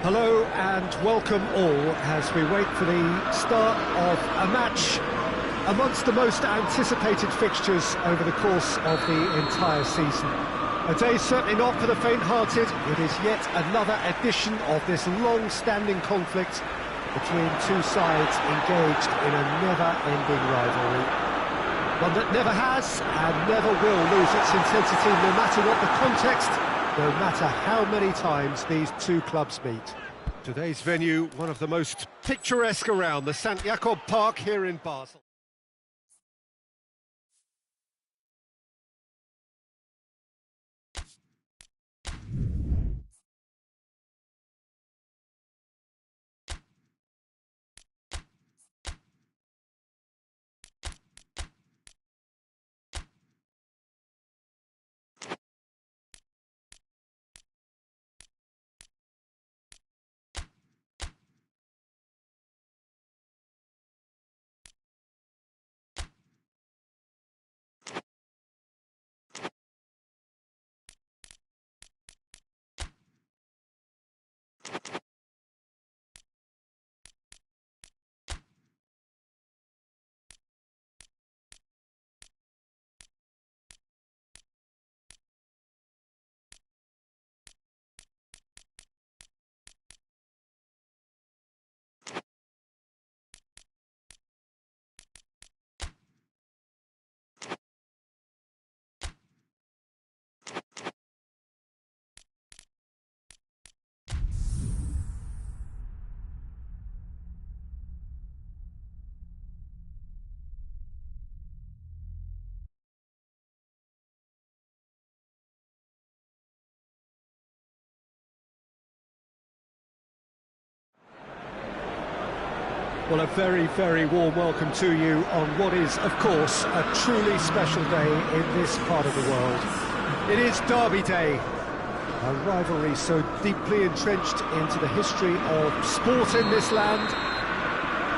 Hello and welcome all as we wait for the start of a match amongst the most anticipated fixtures over the course of the entire season. A day certainly not for the faint-hearted. It is yet another edition of this long-standing conflict between two sides engaged in a never-ending rivalry. One that never has and never will lose its intensity, no matter what the context, no matter how many times these two clubs meet. Today's venue, one of the most picturesque around, the St. Jakob Park here in Basel. Well, a very, very warm welcome to you on what is, of course, a truly special day in this part of the world. It is Derby Day, a rivalry so deeply entrenched into the history of sport in this land.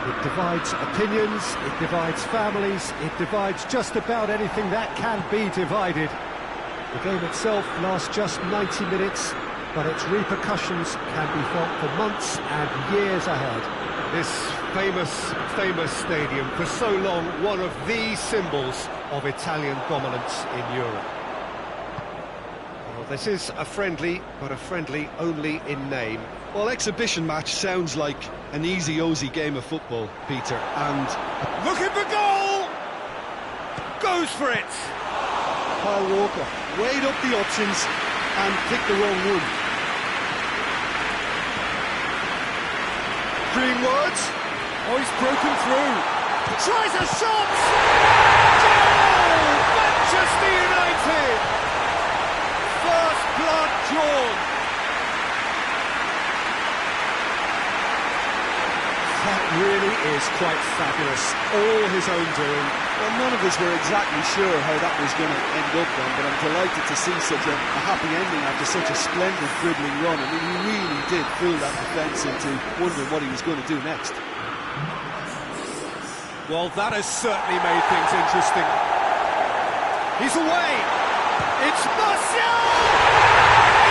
It divides opinions, it divides families, it divides just about anything that can be divided. The game itself lasts just 90 minutes, but its repercussions can be felt for months and years ahead. This famous stadium, for so long one of the symbols of Italian dominance in Europe. Well, this is a friendly, but a friendly only in name. Well, exhibition match sounds like an easy-ozy game of football, Peter, and... looking for goal! Goes for it! Kyle Walker weighed up the options and picked the wrong one. Greenwood, oh, he's broken through, tries a shot! Goal! Manchester United! First blood drawn. That really is quite fabulous, all his own doing. Well, none of us were exactly sure how that was going to end up then, but I'm delighted to see such a happy ending after such a splendid dribbling run. I mean, he really did fool that defence into wondering what he was going to do next. Well, that has certainly made things interesting. He's away! It's Martial!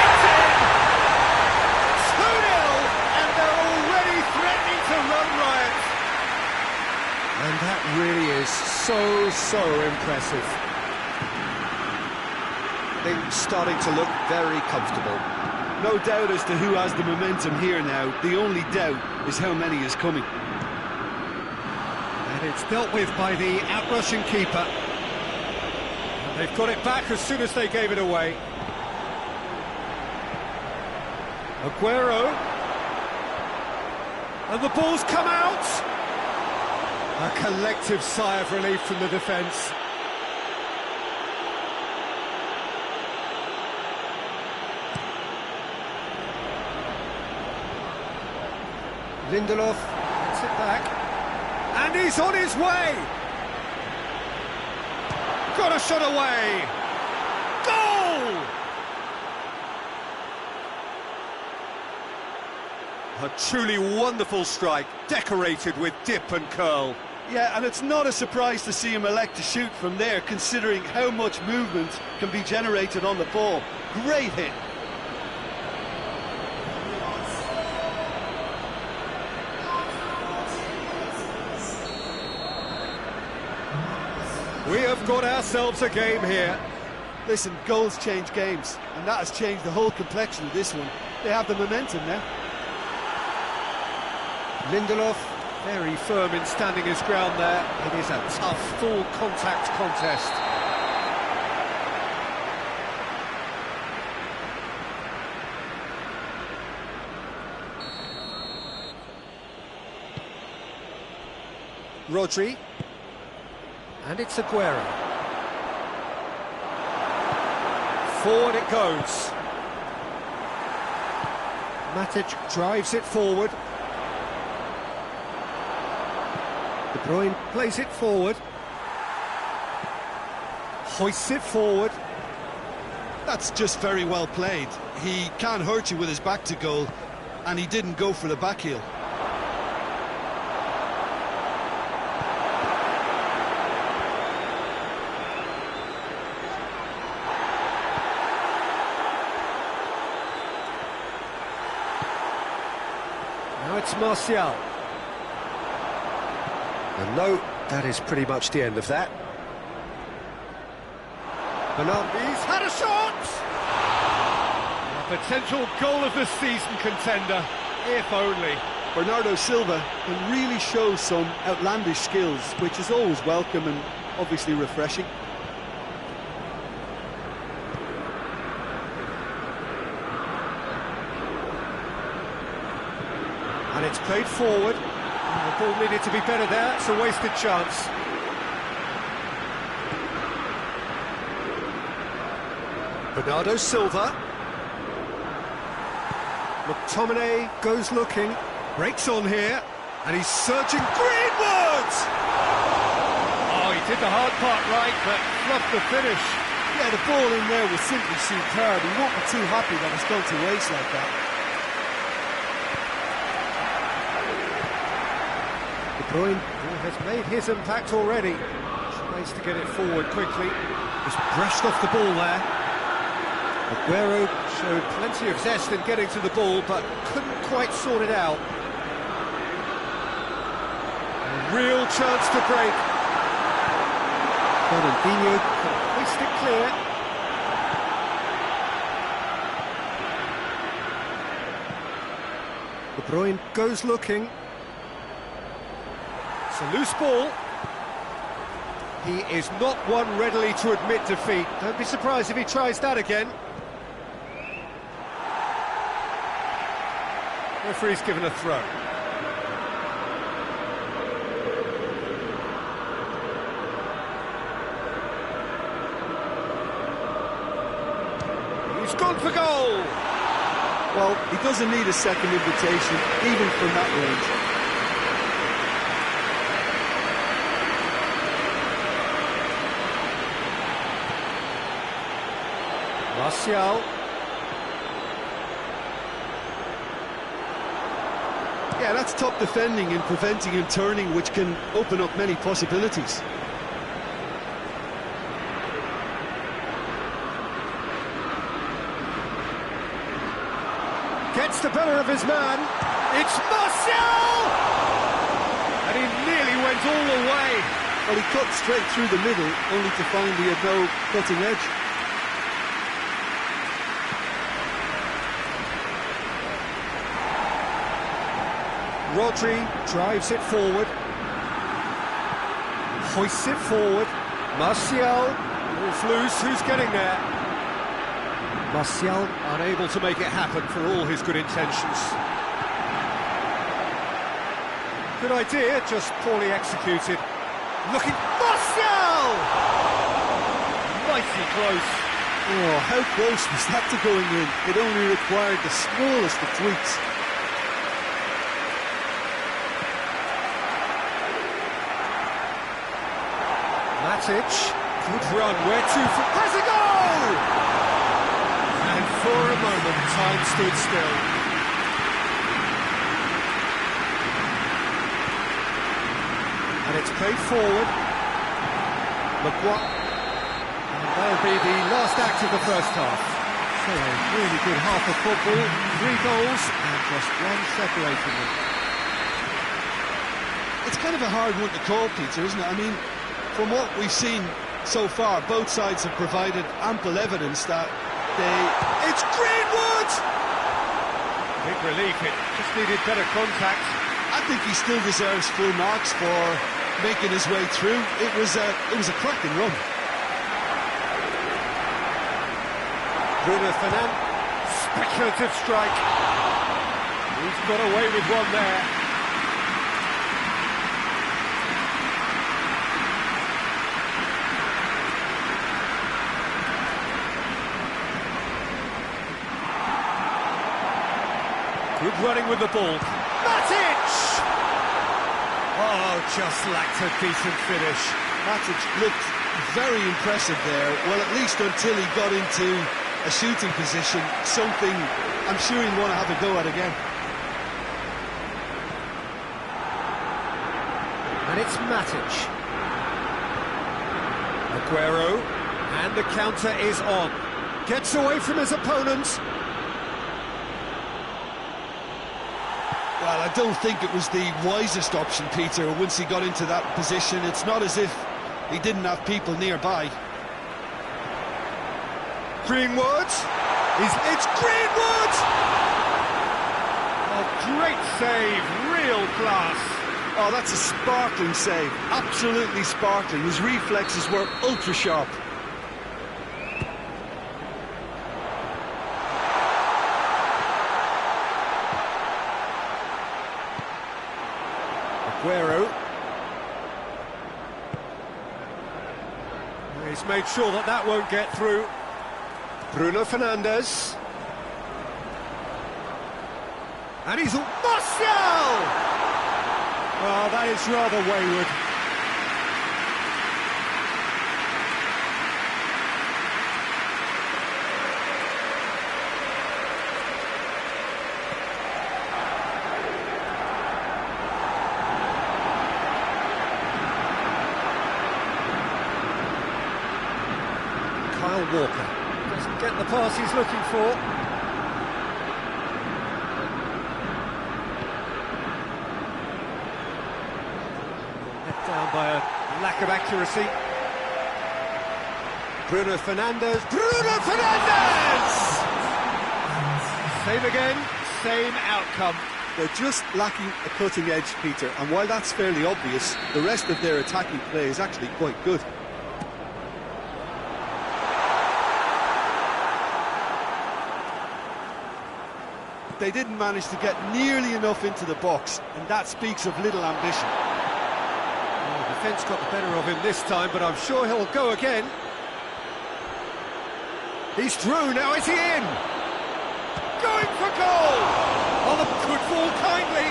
It's in! 2-0, and they're already threatening to run riot. And that really is so impressive. Things starting to look very comfortable. No doubt as to who has the momentum here now. The only doubt is how many is coming. And it's dealt with by the outrushing keeper. And they've got it back as soon as they gave it away. Aguero. And the ball's come out. A collective sigh of relief from the defence. Lindelof gets it back. And he's on his way! Got a shot away! Goal! A truly wonderful strike, decorated with dip and curl. Yeah, and it's not a surprise to see him elect to shoot from there, considering how much movement can be generated on the ball. Great hit. We have got ourselves a game here. Listen, goals change games, and that has changed the whole complexion of this one. They have the momentum now. Lindelof, very firm in standing his ground there. It is a tough, full-contact contest. Rodri. And it's Aguero. Forward it goes. Matic drives it forward. De Bruyne plays it forward. Hoists it forward. That's just very well played. He can't hurt you with his back to goal, and he didn't go for the back heel. Now it's Martial. And no, that is pretty much the end of that. He's had a shot! A potential goal of the season contender, if only. Bernardo Silva can really show some outlandish skills, which is always welcome and obviously refreshing. And it's played forward. The ball needed to be better there, it's a wasted chance. Bernardo Silva. McTominay goes looking, breaks on here, and he's searching Greenwood! Oh, he did the hard part right, but fluffed the finish. Yeah, the ball in there was simply superb. He won't be too happy that it's gone to waste like that. De Bruyne has made his impact already. Tries to get it forward quickly. Just brushed off the ball there. Aguero showed plenty of zest in getting to the ball, but couldn't quite sort it out. A real chance to break. Fernandinho can hoist it clear. De Bruyne goes looking. It's a loose ball. He is not one readily to admit defeat. Don't be surprised if he tries that again. Referee's given a throw. He's gone for goal! Well, he doesn't need a second invitation, even from that range. Martial. Yeah, that's top defending and preventing him turning, which can open up many possibilities. Gets the better of his man. It's Martial! And he nearly went all the way. Well, he cut straight through the middle, only to find he had no cutting edge. Rodri drives it forward. Hoists it forward. Martial, ball's loose, who's getting there? Martial unable to make it happen for all his good intentions. Good idea, just poorly executed. Looking, Martial! Mighty close. Oh, how close was that to going in? It only required the smallest of tweaks. Matic, good run, where to for... Has a goal! And for a moment, time stood still. And it's played forward. Maguire. And that'll be the last act of the first half. So a really good half of football, 3 goals, and just one separating them. It's kind of a hard one to call, Peter, isn't it? I mean, from what we've seen So far, both sides have provided ample evidence that It's Greenwood! Big relief, it just needed better contact. I think he still deserves full marks for making his way through. It was a cracking run. Bruno Fernandes, speculative strike. He's got away with one there. Good running with the ball. Matic! Oh, just lacked a decent finish. Matic looked very impressive there. Well, at least until he got into a shooting position, something I'm sure he'll want to have a go at again. And it's Matic. Aguero, and the counter is on. Gets away from his opponent. Well, I don't think it was the wisest option, Peter, once he got into that position. It's not as if he didn't have people nearby. Greenwood! It's Greenwood! A great save, real class. Oh, that's a sparkling save, absolutely sparkling. His reflexes were ultra-sharp. Aguero. He's made sure that won't get through. Bruno Fernandes. And he's... Martial! Oh, that is rather wayward. Kyle Walker doesn't get the pass he's looking for. Let down by a lack of accuracy. Bruno Fernandes. Bruno Fernandes! Same again, same outcome. They're just lacking a cutting edge, Peter, and while that's fairly obvious, the rest of their attacking play is actually quite good. They didn't manage to get nearly enough into the box, and that speaks of little ambition. Oh, the defence got the better of him this time, but I'm sure he'll go again. He's through, now is he in? Going for goal! Oh, the good ball kindly.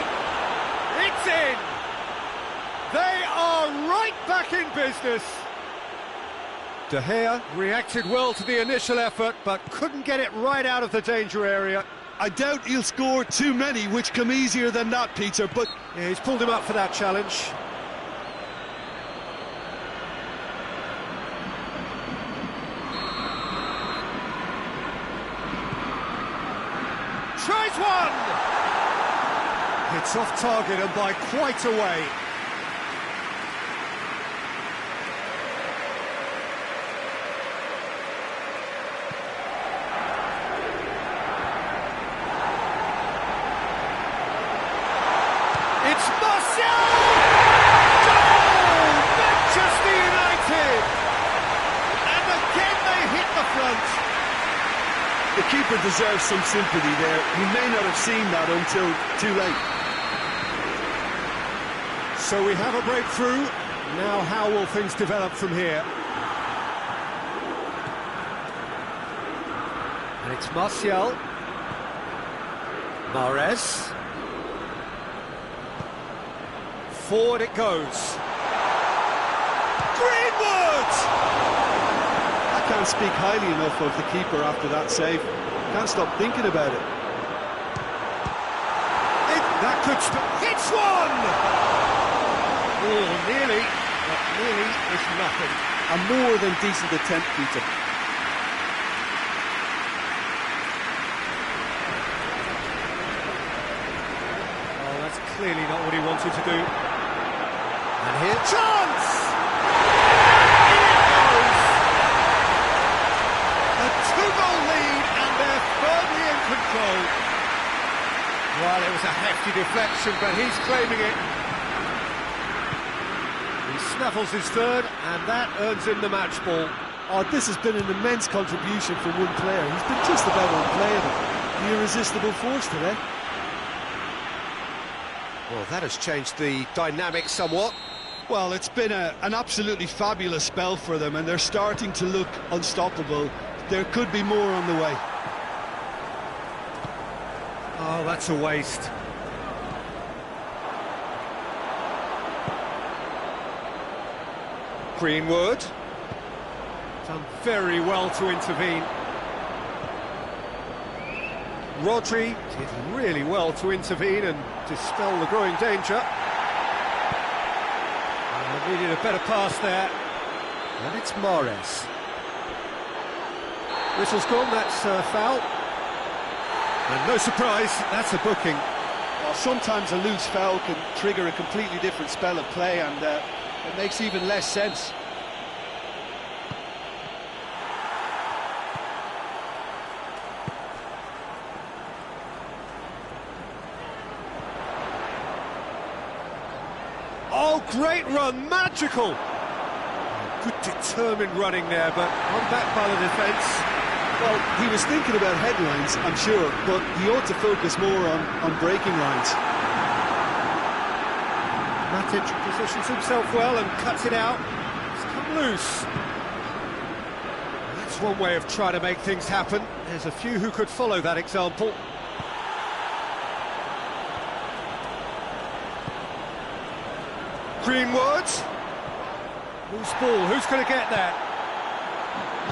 It's in! They are right back in business. De Gea reacted well to the initial effort, but couldn't get it right out of the danger area. I doubt he'll score too many, which come easier than that, Peter, but... Yeah, he's pulled him up for that challenge. Tries one! It's off target and by quite a way. It's Martial! Goal! Manchester United! And again they hit the front. The keeper deserves some sympathy there. He may not have seen that until too late. So we have a breakthrough. Now how will things develop from here? And it's Martial. Mahrez. Forward it goes. Greenwood! I can't speak highly enough of the keeper after that save. Can't stop thinking about it. That could hits one! Oh, nearly, but nearly is nothing. A more than decent attempt, Peter. Oh, that's clearly not what he wanted to do. And here, chance! In it goes! two-goal lead, and they're firmly in control. Well, it was a hefty deflection, but he's claiming it. He snaffles his third, and that earns him the match ball. Oh, this has been an immense contribution from one player. He's been just about unplayable. The irresistible force today. Well, that has changed the dynamic somewhat. Well, it's been an absolutely fabulous spell for them, and they're starting to look unstoppable. There could be more on the way. Oh, that's a waste. Greenwood. Done very well to intervene. Rodri did really well to intervene and dispel the growing danger. Needed a better pass there. And it's Mahrez. Whistle's gone, that's a foul. And no surprise, that's a booking. Well, sometimes a loose foul can trigger a completely different spell of play, and it makes even less sense. Oh, great run, magical! Good determined running there, but on back by the defence. Well, he was thinking about headlines, I'm sure, but he ought to focus more on breaking lines. Matic positions himself well and cuts it out. It's come loose. That's one way of trying to make things happen. There's a few who could follow that example. Greenwood. Loose ball, who's going to get that?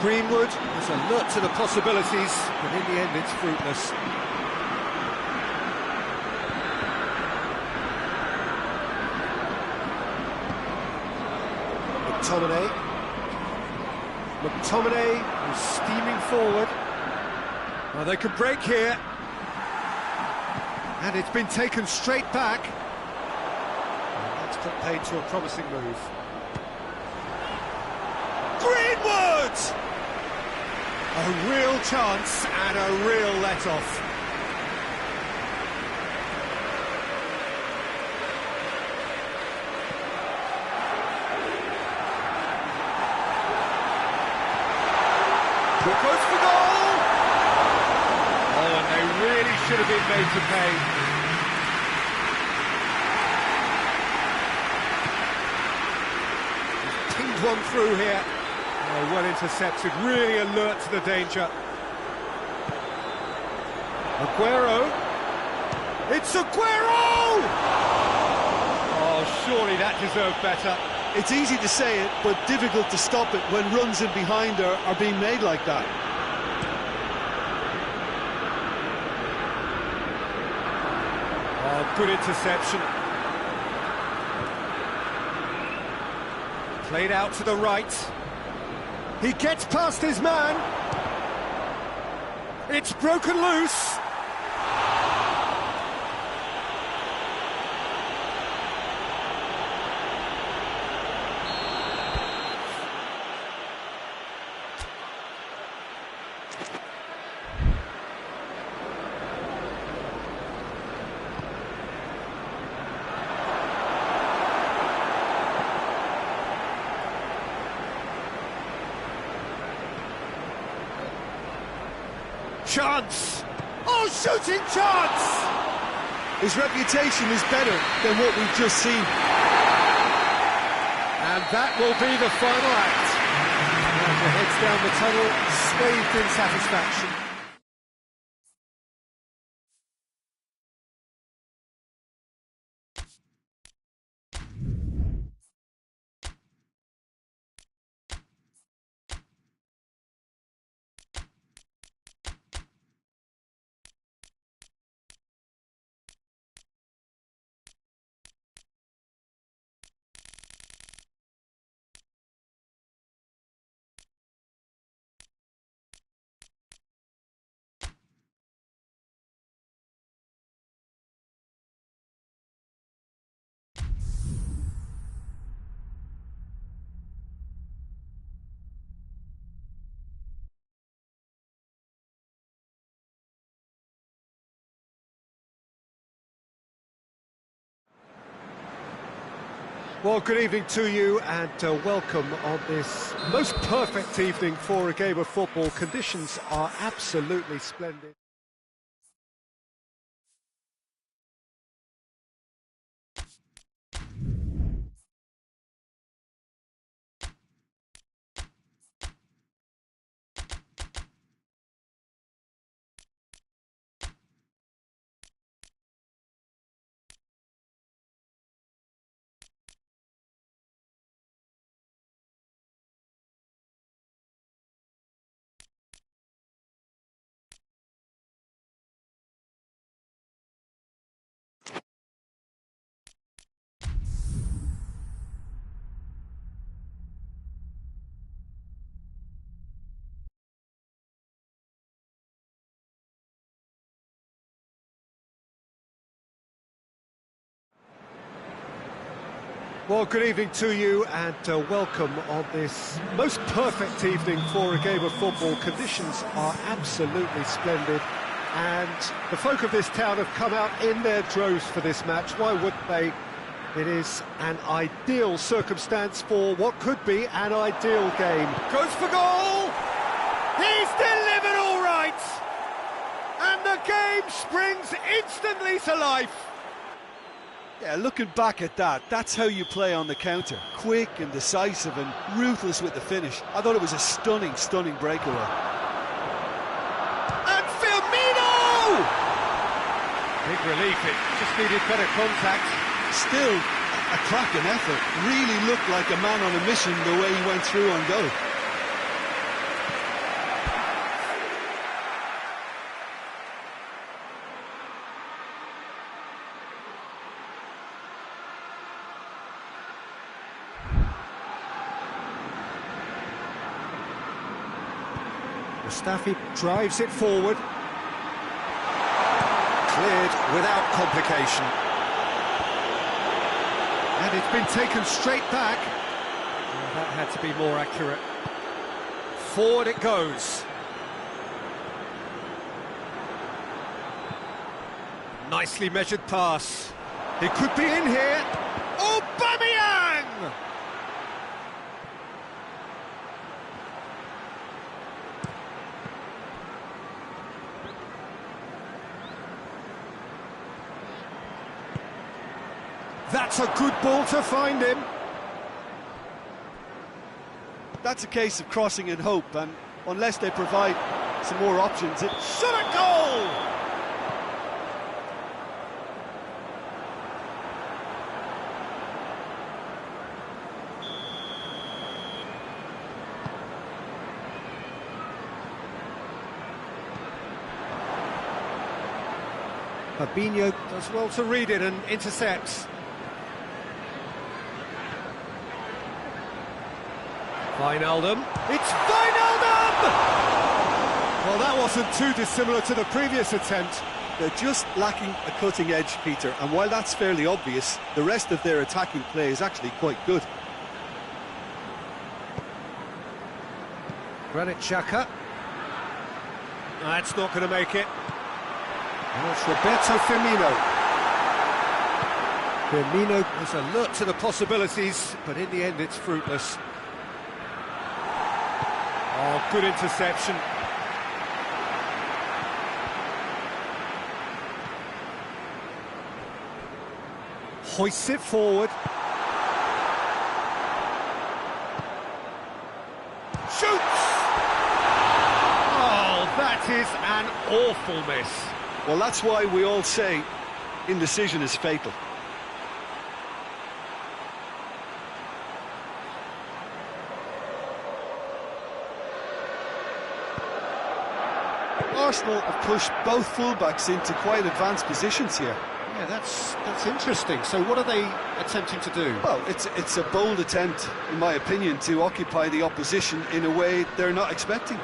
Greenwood is alert to the possibilities, but in the end it's fruitless. McTominay is steaming forward. Well, they could break here. And it's been taken straight back. Put paid to a promising move. Greenwood! A real chance and a real let-off. Here goes for goal! Oh, and they really should have been made to pay. One through here. Oh, well intercepted, really alert to the danger. Aguero. It's Aguero! Oh, surely that deserved better. It's easy to say it, but difficult to stop it when runs in behind are being made like that. Oh, good interception. Played out to the right. He gets past his man. It's broken loose. Chance! Oh, shooting chance! His reputation is better than what we've just seen. And that will be the final act. And he heads down the tunnel, swathed in satisfaction. Well, good evening to you and welcome on this most perfect evening for a game of football. Conditions are absolutely splendid. Well, good evening to you and welcome on this most perfect evening for a game of football. Conditions are absolutely splendid and the folk of this town have come out in their droves for this match. Why wouldn't they? It is an ideal circumstance for what could be an ideal game. Goes for goal! He's delivered all right! And the game springs instantly to life. Yeah, looking back at that, that's how you play on the counter. Quick and decisive and ruthless with the finish. I thought it was a stunning, stunning breakaway. And Firmino! Big relief, it just needed better contact. Still a cracking effort. Really looked like a man on a mission the way he went through on goal. Mustafi drives it forward. Cleared without complication. And it's been taken straight back. Oh, that had to be more accurate. Forward it goes. Nicely measured pass. It could be in here. Aubameyang! That's a good ball to find him. That's a case of crossing in hope, and unless they provide some more options, it's shot at goal! Fabinho does well to read it and intercepts. Wijnaldum. It's Wijnaldum! Well, that wasn't too dissimilar to the previous attempt. They're just lacking a cutting edge, Peter, and while that's fairly obvious, the rest of their attacking play is actually quite good. Granit Xhaka. That's not going to make it. And it's Roberto Firmino. Firmino was alert to the possibilities, but in the end it's fruitless. Oh, good interception. Hoists it forward. Shoots! Oh, that is an awful miss. Well, that's why we all say indecision is fatal. Arsenal have pushed both fullbacks into quite advanced positions here. Yeah, that's interesting. So what are they attempting to do? Well, it's a bold attempt, in my opinion, to occupy the opposition in a way they're not expecting.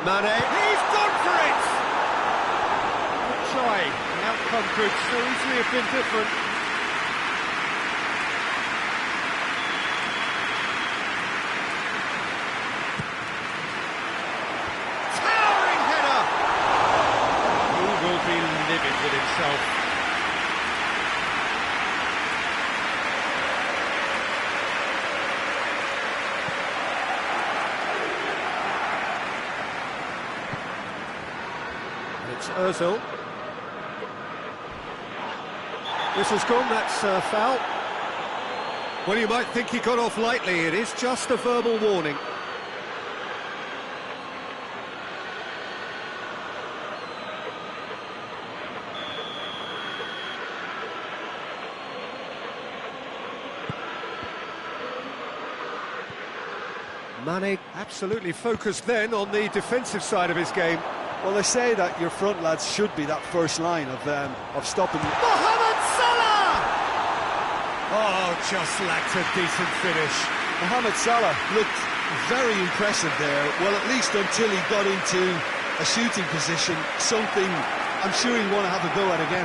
Mane, he's gone for it! Good try. The outcome could so easily have been different. Towering header! He will be livid with himself. It's Ozil. Whistle's gone, that's a foul. Well, you might think he got off lightly, it is just a verbal warning. Mane absolutely focused then on the defensive side of his game. Well, they say that your front lads should be that first line of stopping you. Mohamed Salah! Oh, just lacked a decent finish. Mohamed Salah looked very impressive there, well, at least until he got into a shooting position, something I'm sure he'll want to have a go at again.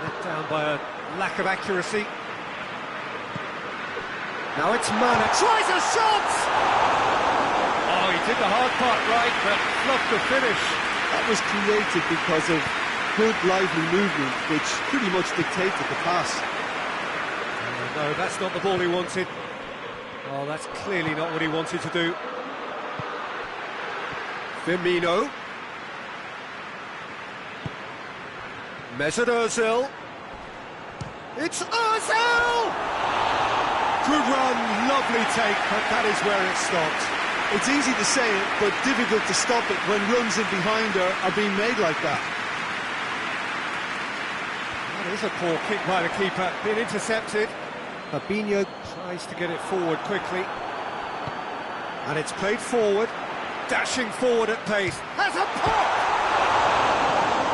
Let down by a lack of accuracy. Now it's Mane, tries a shot! Oh, he did the hard part right, but fluffed the finish. That was created because of good, lively movement, which pretty much dictated the pass. No, that's not the ball he wanted. Oh, that's clearly not what he wanted to do. Firmino. Mesut Ozil. It's Ozil! Good run, lovely take, but that is where it stopped. It's easy to say it, but difficult to stop it when runs in behind are being made like that. That is a poor kick by the keeper, been intercepted. Fabinho tries to get it forward quickly. And it's played forward, dashing forward at pace. Has a pop!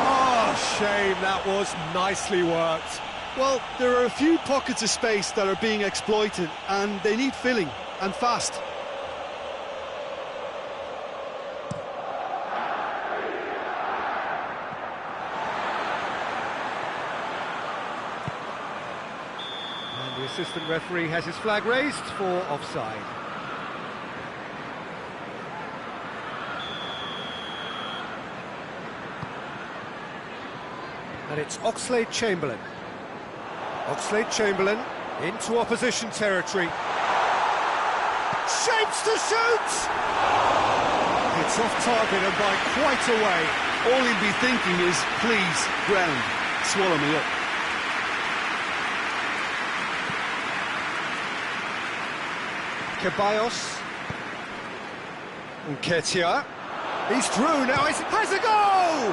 Oh, shame, that was nicely worked. Well, there are a few pockets of space that are being exploited, and they need filling, and fast. And the assistant referee has his flag raised for offside. And it's Oxlade-Chamberlain. Oxlade-Chamberlain into opposition territory. Shapes to shoot! It's off target and by quite a way. All he'll be thinking is, please, ground, swallow me up. Ceballos. Nketiah. He's through now, has a goal!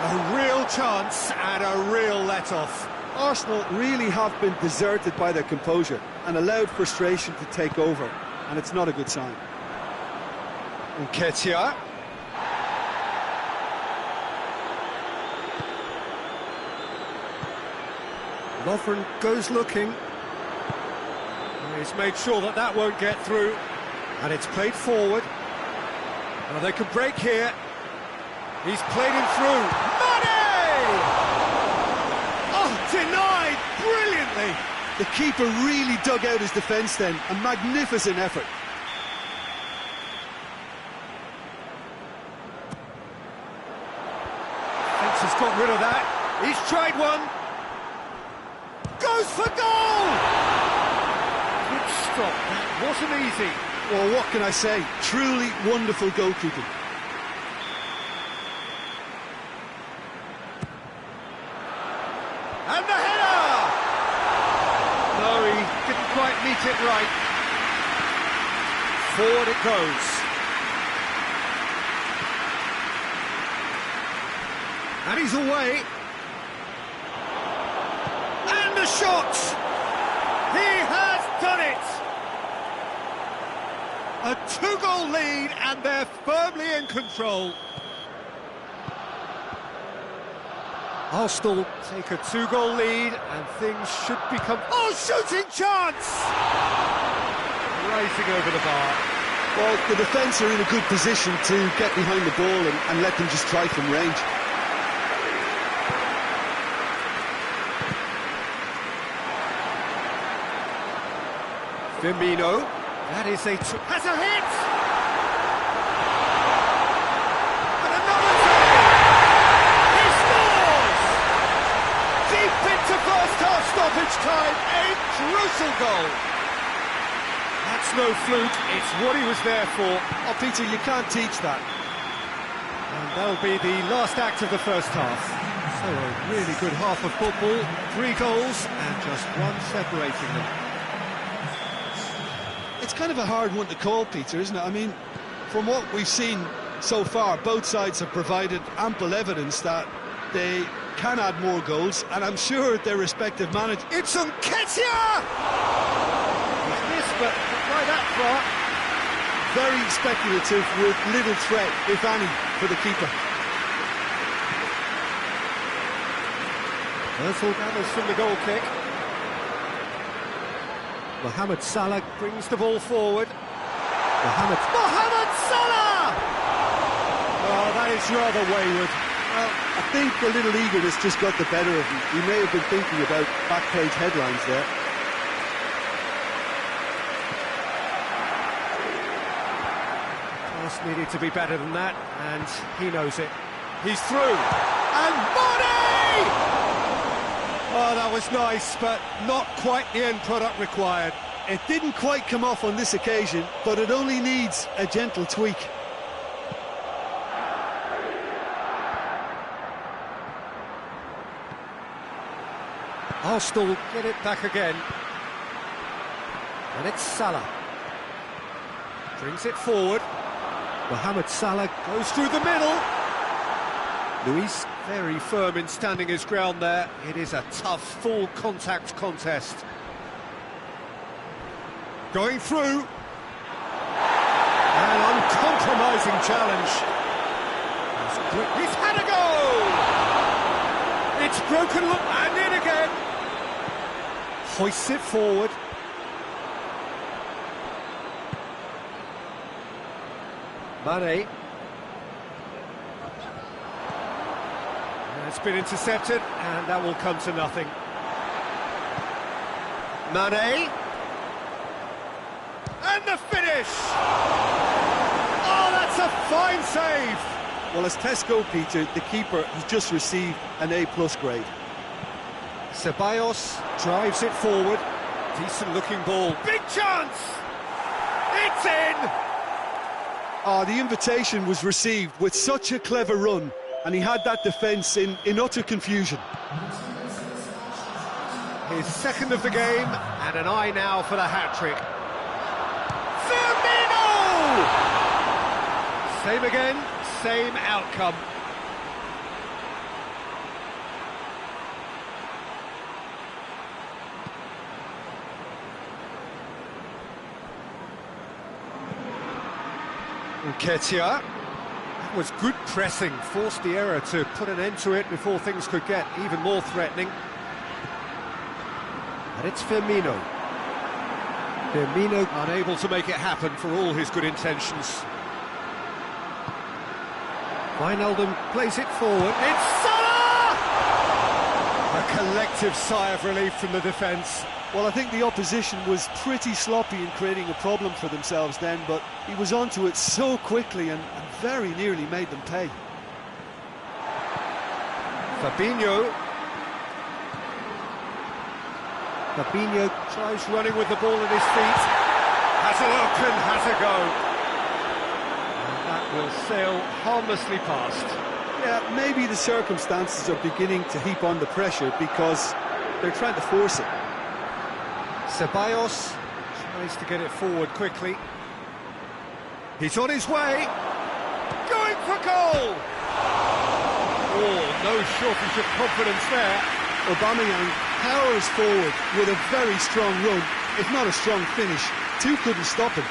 A real chance and a real let-off. Arsenal really have been deserted by their composure and allowed frustration to take over, and it's not a good sign. Nketiah. Lovren goes looking. He's made sure that that won't get through, and it's played forward. Now they could break here. He's played him through. Mane! Oh, denied brilliantly. The keeper really dug out his defence then. A magnificent effort. Thinks he's got rid of that. He's tried one. Goes for goal! Good stop. That wasn't easy. Well, what can I say? Truly wonderful goalkeeping. And the header! No, he didn't quite meet it right. Forward it goes. And he's away. And a shot! He has done it! A two-goal lead, and they're firmly in control. Arsenal take a two-goal lead, and things should become... Oh, shooting chance! Rising over the bar. Well, the defence are in a good position to get behind the ball and let them just try from range. Firmino, that is has a hit! And another save! He scores! Deep into first half stoppage time, a crucial goal! That's no fluke, it's what he was there for. Oh, Peter, you can't teach that. And that'll be the last act of the first half. So a really good half of football, 3 goals and just one separating them. It's kind of a hard one to call, Peter, isn't it? I mean, from what we've seen so far, both sides have provided ample evidence that they can add more goals, and I'm sure their respective managers... It's Nketiah! He's missed, but not by that far. Very speculative, with little threat, if any, for the keeper. Özil gathers from the goal kick. Mohamed Salah brings the ball forward. Mohamed Salah! Oh, that is rather wayward. Well, I think a little eagerness just got the better of him. He may have been thinking about back-page headlines there. Pass needed to be better than that, and he knows it. He's through, and Body! Oh, that was nice, but not quite the end product required. It didn't quite come off on this occasion, but it only needs a gentle tweak. Arsenal get it back again. And it's Salah. Brings it forward. Mohamed Salah goes through the middle. Luis very firm in standing his ground there. It is a tough, full contact contest. Going through. An uncompromising challenge. He's had a go! It's broken, look, and in again. Hoists it forward. Mane. It's been intercepted, and that will come to nothing. Mane. And the finish! Oh, that's a fine save! Well, as Tesco, Peter, the keeper has just received an A+ grade. Ceballos drives it forward. Decent looking ball. Big chance! It's in! Oh, the invitation was received with such a clever run, and he had that defence in utter confusion. His second of the game, and an eye now for the hat-trick. Firmino! Same again, same outcome. Nketiah. That was good pressing, forced the error to put an end to it before things could get even more threatening. And it's Firmino. Firmino unable to make it happen for all his good intentions. Wijnaldum plays it forward. It's Salah! A collective sigh of relief from the defence. Well, I think the opposition was pretty sloppy in creating a problem for themselves then, but he was onto it so quickly and very nearly made them pay. Fabinho tries running with the ball at his feet. Has a look and has a go. And that will sail harmlessly past. Yeah, maybe the circumstances are beginning to heap on the pressure because they're trying to force it. Ceballos tries to get it forward quickly. He's on his way. Going for goal! Oh, no shortage of confidence there. Aubameyang powers forward with a very strong run, if not a strong finish. Two couldn't stop him.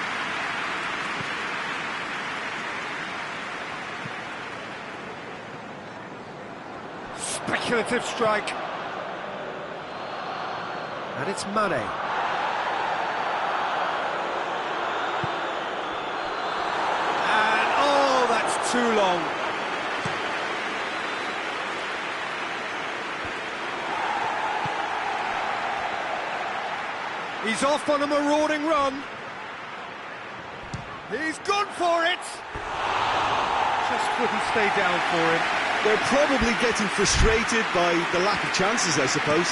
Speculative strike. And it's Mane. And oh, that's too long. He's off on a marauding run. He's gone for it. Just wouldn't stay down for him. They're probably getting frustrated by the lack of chances, I suppose.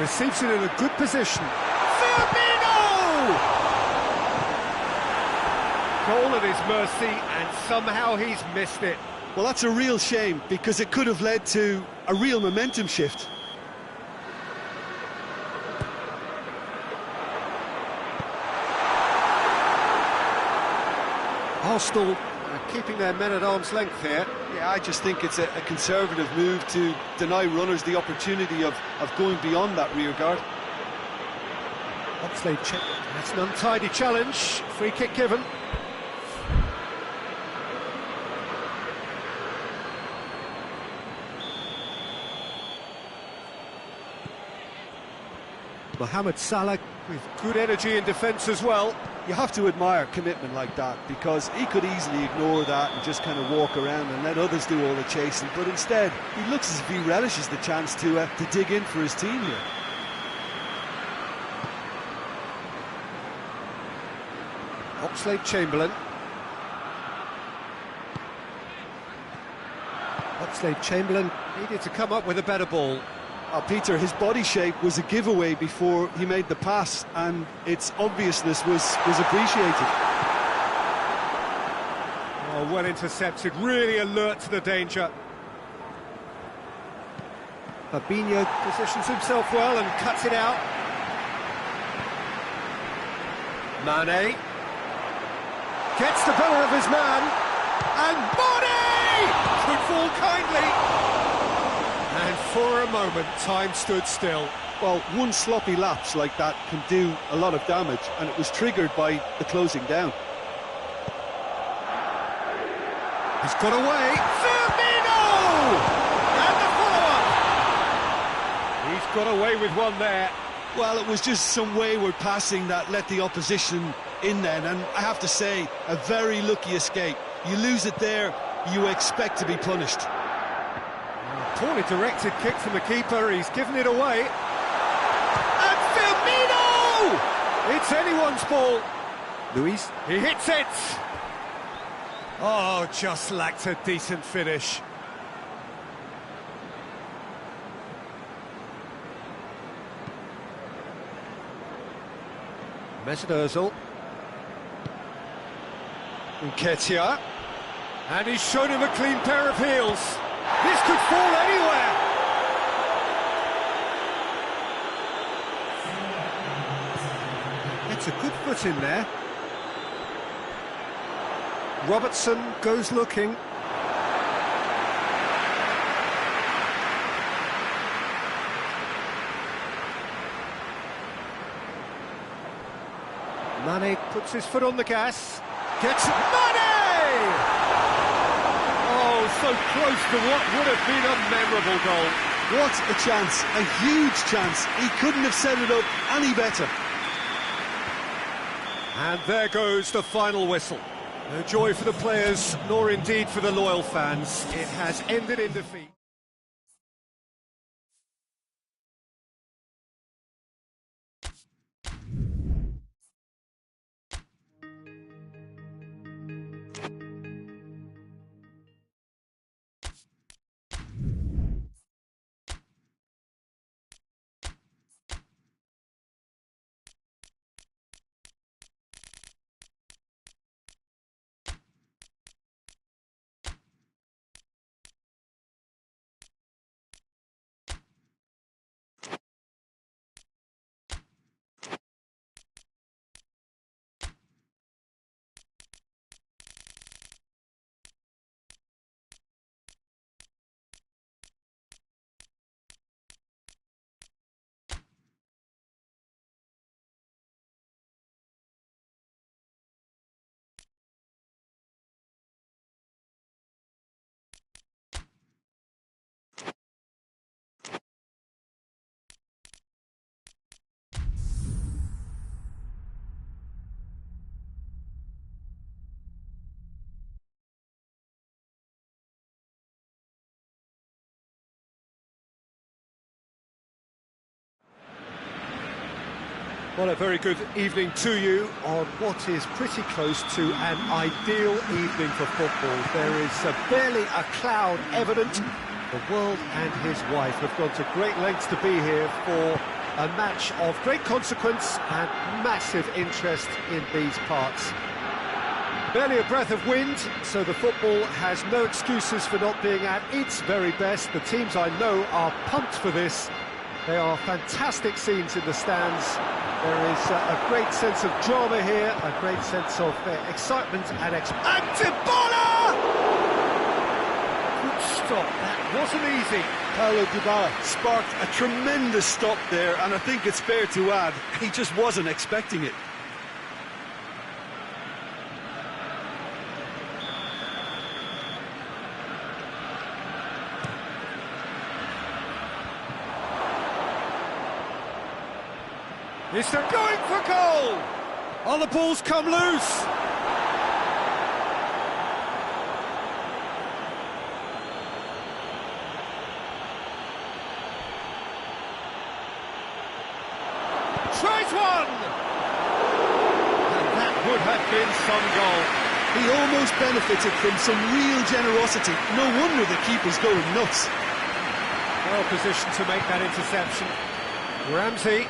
Receives it in a good position. Firmino! Goal at his mercy, and somehow he's missed it. Well, that's a real shame, because it could have led to a real momentum shift. Arsenal keeping their men at arm's length here. Yeah, I just think it's a conservative move to deny runners the opportunity of going beyond that rear guard. Oxlade check. That's an untidy challenge. Free kick given. Mohamed Salah with good energy in defence as well. You have to admire commitment like that, because he could easily ignore that and just kind of walk around and let others do all the chasing, but instead he looks as if he relishes the chance to dig in for his team here. Oxlade-Chamberlain. Oxlade-Chamberlain needed to come up with a better ball. Peter, his body shape was a giveaway before he made the pass, and its obviousness was appreciated. Oh, well intercepted, really alert to the danger. Fabinho positions himself well and cuts it out. Mane gets the better of his man, and Mane could fall kindly. And for a moment, time stood still. Well, one sloppy lapse like that can do a lot of damage, and it was triggered by the closing down. He's got away. Firmino! And the follow-up! He's got away with one there. Well, it was just some wayward passing that let the opposition in then, and I have to say, a very lucky escape. You lose it there, you expect to be punished. Poorly directed kick from the keeper, he's given it away. And Firmino! It's anyone's ball. Luis, he hits it! Oh, just lacked a decent finish. Mesut Ozil. Nketiah. And he's shown him a clean pair of heels. This could fall anywhere. It's a good foot in there. Robertson goes looking. Mane puts his foot on the gas. Gets it. Mane! Oh, so close to what would have been a memorable goal. What a chance, a huge chance. He couldn't have set it up any better. And there goes the final whistle. No joy for the players, nor indeed for the loyal fans. It has ended in defeat. Well, a very good evening to you on what is pretty close to an ideal evening for football. There is barely a cloud evident. The world and his wife have gone to great lengths to be here for A match of great consequence and massive interest in these parts. Barely a breath of wind, so the football has no excuses for not being at its very best. The teams I know are pumped for this. They are fantastic scenes in the stands. There is a great sense of drama here, a great sense of excitement and Dybala! Good stop, that wasn't easy. Paulo Dybala sparked a tremendous stop there, and I think it's fair to add, he just wasn't expecting it. Is they're going for goal! Oh, the ball's come loose! Tries one! And that would have been some goal. He almost benefited from some real generosity. No wonder the keeper's going nuts. Well positioned to make that interception. Ramsey.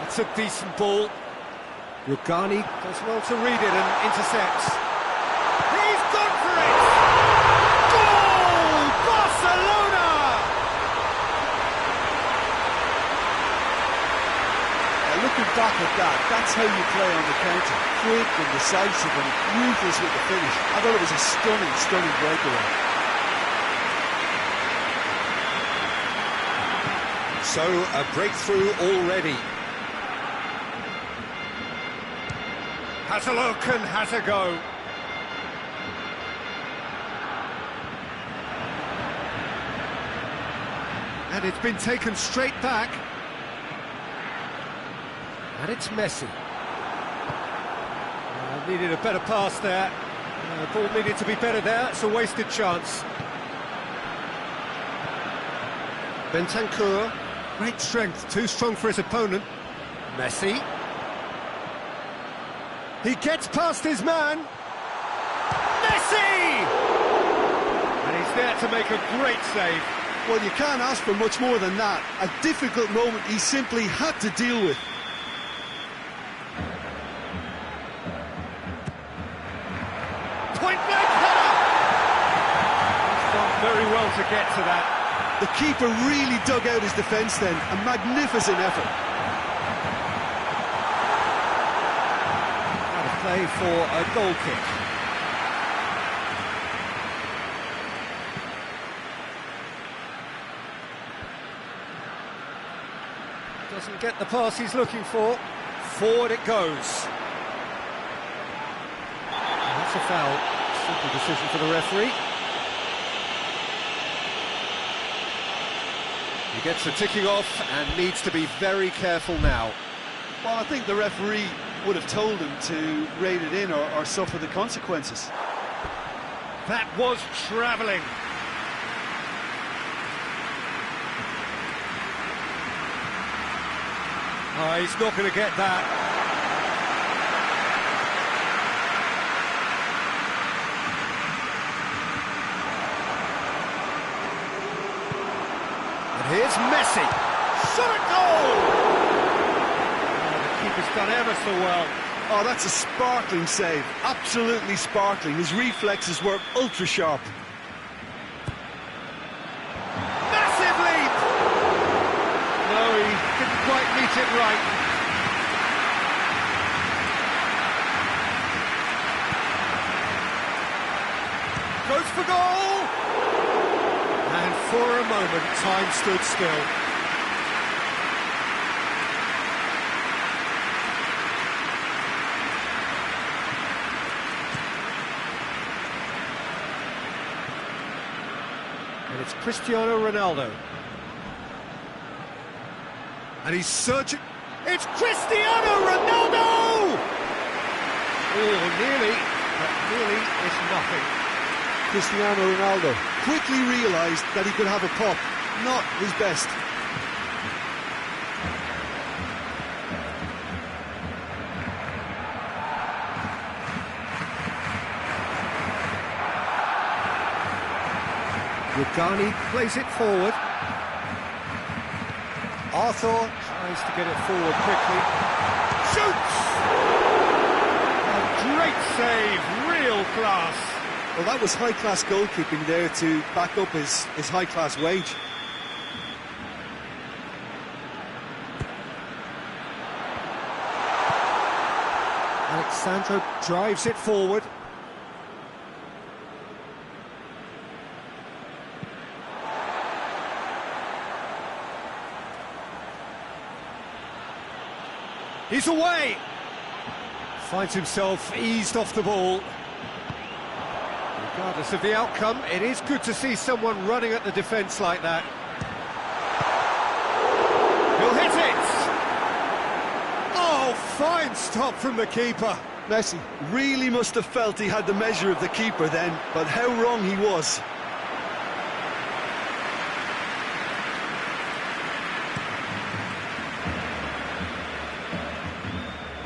It's a decent ball. Rugani does well to read it and intercepts. He's gone for it! Goal! Barcelona! Looking back at that, that's how you play on the counter. Quick and decisive and ruthless with the finish. I thought it was a stunning, stunning breakaway. So, a breakthrough already. Has a look and has a go. And it's been taken straight back. And it's Messi. Needed a better pass there. Ball needed to be better there. It's a wasted chance. Bentancur. Great strength. Too strong for his opponent. Messi. He gets past his man. Messi! And he's there to make a great save. Well, you can't ask for much more than that. A difficult moment he simply had to deal with. Point blank header! He's done very well to get to that. The keeper really dug out his defence then. A magnificent effort. Play for a goal kick. Doesn't get the pass he's looking for. Forward it goes. And that's a foul. Simple decision for the referee. He gets the ticking off and needs to be very careful now. Well, I think the referee would have told him to rate it in or suffer the consequences. That was travelling. Oh, he's not going to get that. And here's Messi. Shot at goal! Keeper's done ever so well. Oh, that's a sparkling save. Absolutely sparkling. His reflexes were ultra sharp. Massive leap! No, he didn't quite meet it right. Goes for goal! And for a moment, time stood still. And it's Cristiano Ronaldo. And he's searching. It's Cristiano Ronaldo! Oh, nearly, but nearly is nothing. Cristiano Ronaldo quickly realised that he could have a pop. Not his best. Rugani plays it forward. Arthur tries to get it forward quickly. Shoots! A great save, real class. Well, that was high-class goalkeeping there to back up his high-class wage. Alexandro drives it forward. He's away! Finds himself eased off the ball. Regardless of the outcome, it is good to see someone running at the defence like that. He'll hit it! Oh, fine stop from the keeper. Messi really must have felt he had the measure of the keeper then, but how wrong he was.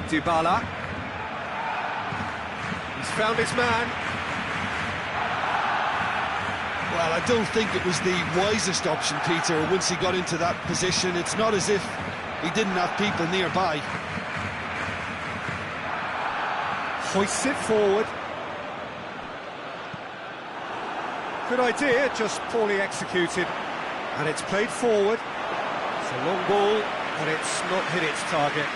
Dybala. He's found his man. Well, I don't think it was the wisest option, Peter, once he got into that position. It's not as if he didn't have people nearby. Hoists it forward. Good idea, just poorly executed. And it's played forward. It's a long ball, and it's not hit its target.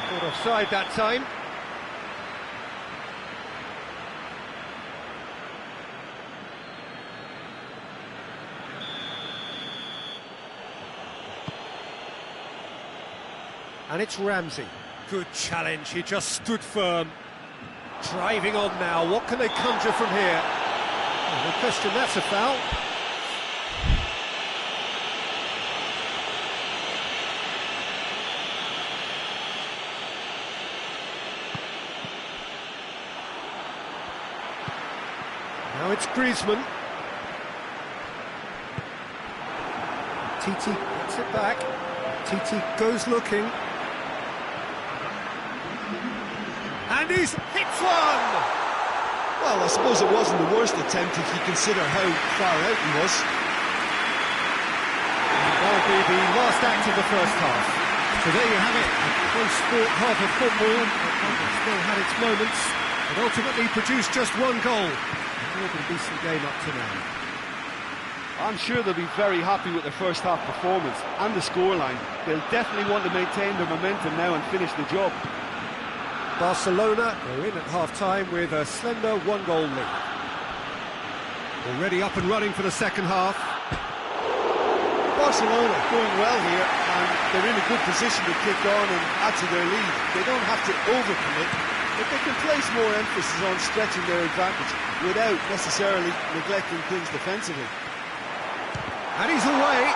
Caught offside that time. And it's Ramsey. Good challenge, he just stood firm. Driving on now, what can they conjure from here? Oh, no question, that's a foul. Now it's Griezmann. Titi gets it back. Titi goes looking. And he's hit one! Well, I suppose it wasn't the worst attempt if you consider how far out he was. And that'll be the last act of the first half. So there you have it, a close-fought half of football, but it still had its moments, and ultimately produced just one goal. More than a decent game up to now. I'm sure they'll be very happy with their first half performance and the scoreline. They'll definitely want to maintain their momentum now and finish the job. Barcelona are in at half-time with a slender one-goal lead. Already up and running for the second half. Barcelona going well here, and they're in a good position to kick on and add to their lead. They don't have to overcommit, but they can place more emphasis on stretching their advantage without necessarily neglecting things defensively. And he's away.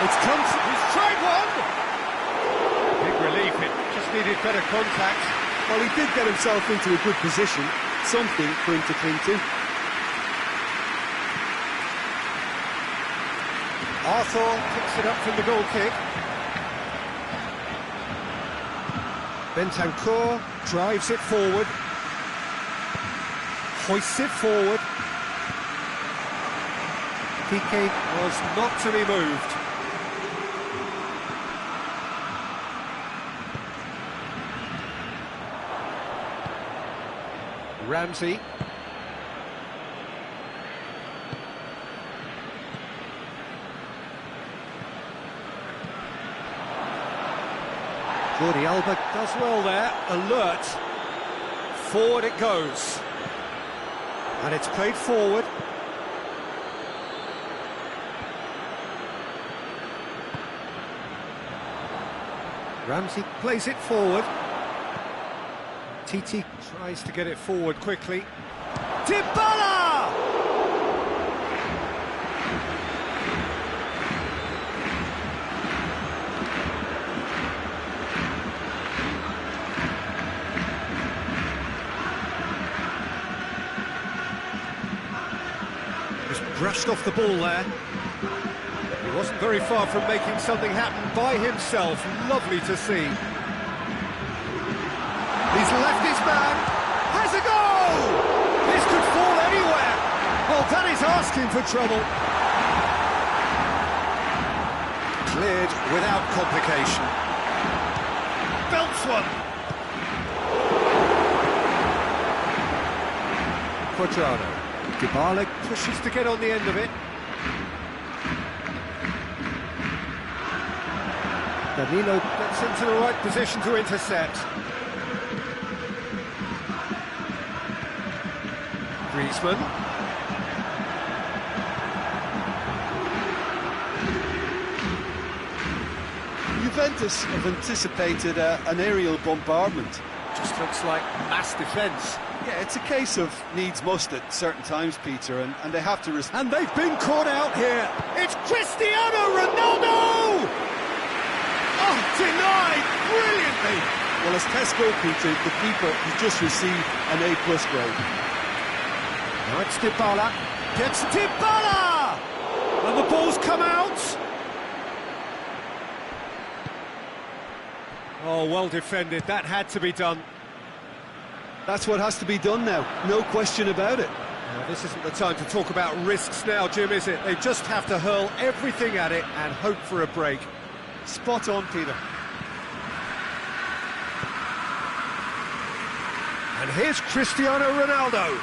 He's tried one! Big relief, it just needed better contact. Well, he did get himself into a good position, something for him to cling to. Arthur picks it up from the goal kick. Bentancur drives it forward. Hoists it forward. Piqué was not to be moved. Ramsey. Jordi Alba does well there, alert. Forward it goes. And it's played forward. Ramsey plays it forward. Titi tries to get it forward quickly. Dybala! brushed off the ball there. He wasn't very far from making something happen by himself. Lovely to see. He's left his man. Has a goal! This could fall anywhere. Well, that is asking for trouble. Cleared without complication. Belts one. Quadrado. Dybala pushes to get on the end of it. Danilo gets into the right position to intercept. Griezmann. Juventus have anticipated an aerial bombardment. Just looks like mass defence. Yeah, it's a case of needs must at certain times, Peter, and they have to And they've been caught out here. It's Cristiano Ronaldo! Oh, denied brilliantly. Well, as Tesco, Peter, the keeper has just received an A+ grade. Now it's Dybala. Gets Dybala! And the ball's come out. Oh, well defended. That had to be done. That's what has to be done now, no question about it. Now, this isn't the time to talk about risks now, Jim, is it? They just have to hurl everything at it and hope for a break. Spot on, Peter. And here's Cristiano Ronaldo.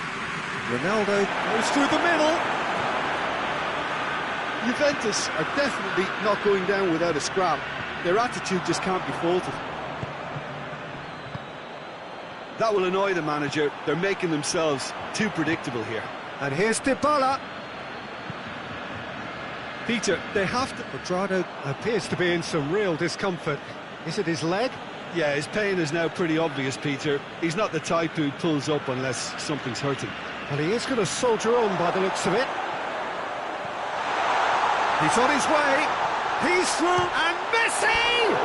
Ronaldo goes through the middle. Juventus are definitely not going down without a scrap. Their attitude just can't be faulted. That will annoy the manager. They're making themselves too predictable here. And here's Dybala. Peter, they have to... Quadrado appears to be in some real discomfort. Is it his leg? Yeah, his pain is now pretty obvious, Peter. He's not the type who pulls up unless something's hurting. Well, he is going to soldier on by the looks of it. He's on his way. He's through. And Messi!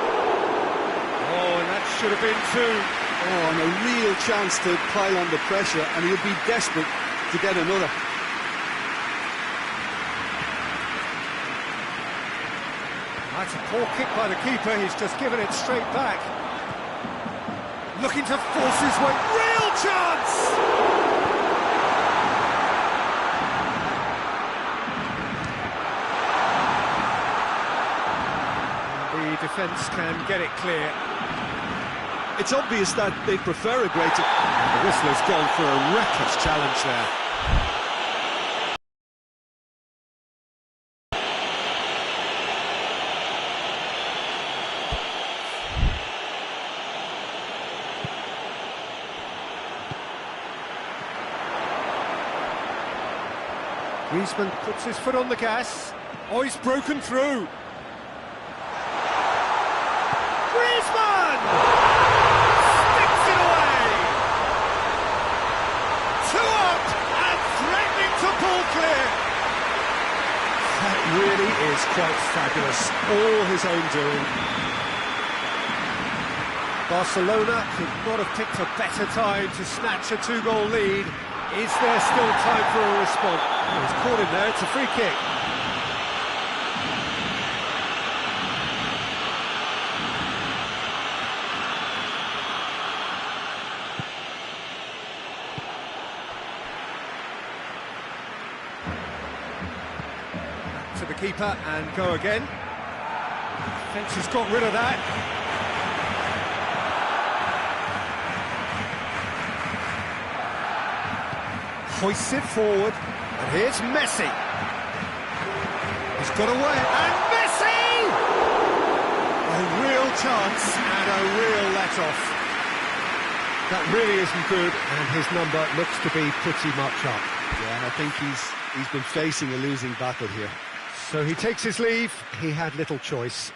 Oh, and that should have been two. Oh, and a real chance to pile on the pressure, and he'll be desperate to get another. That's a poor kick by the keeper. He's just given it straight back. Looking to force his way. Real chance! The defence can get it clear. It's obvious that they prefer a greater... The whistler's gone for a reckless challenge there. Griezmann puts his foot on the gas. Oh, he's broken through. Griezmann! Really is quite fabulous, all his own doing. Barcelona could not have picked a better time to snatch a two-goal lead. Is there still time for a response? Oh, he's caught him there, it's a free kick. To the keeper and go again. Defence has got rid of that. Hoists it forward, and here's Messi. He's got away, and Messi! A real chance and a real let-off. That really isn't good, and his number looks to be pretty much up. Yeah, and I think he's been facing a losing battle here. So he takes his leave. He had little choice.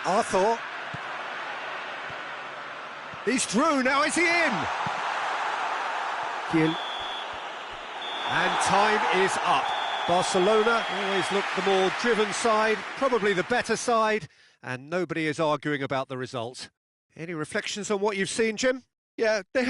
Arthur. He's through, now is he in? Kiel. And time is up. Barcelona always look the more driven side, probably the better side, and nobody is arguing about the result. Any reflections on what you've seen, Jim? Yeah, they